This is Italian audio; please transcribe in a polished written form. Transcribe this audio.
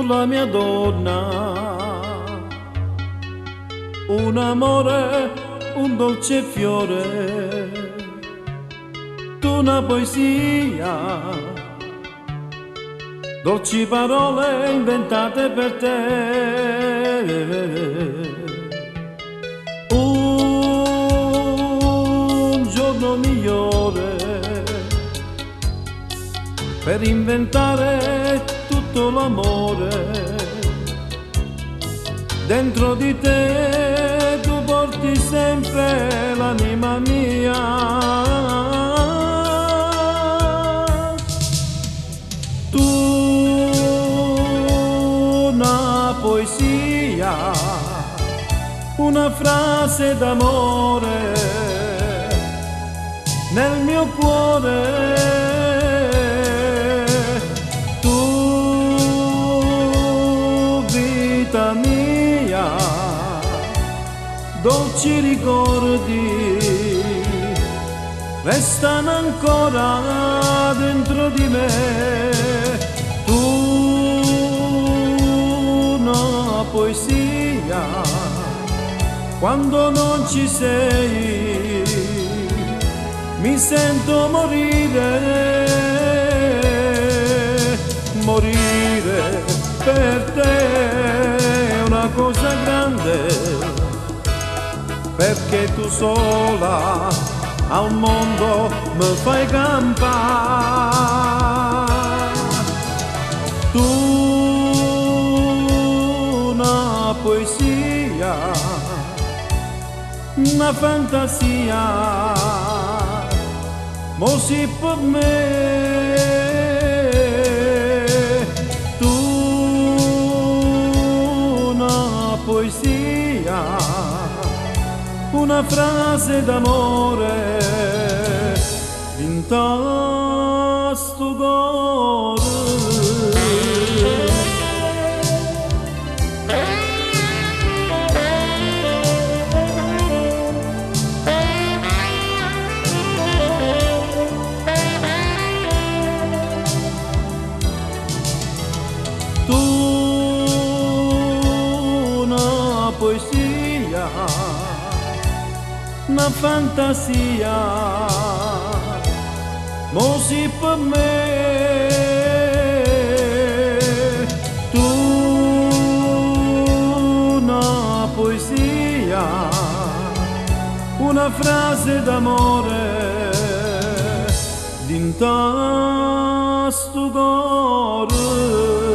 la mia donna, un amore, un dolce fiore, tu una poesia, dolci parole inventate per te. Un giorno migliore per inventare tutto l'amore. Dentro di te tu porti sempre l'anima mia. Tu una poesia, una frase d'amore nel mio cuore. Mia, dolci ricordi restano ancora dentro di me. Tu una poesia, quando non ci sei mi sento morire, morire per te. Una cosa grande, perché tu sola a un mondo mi fai campare. Tu una poesia, una fantasia, mo si per me. Poesia, una frase d'amore in tasto cuore. Poesia, una fantasia, mo si per me. Tu una poesia, una frase d'amore d'intasto cuore.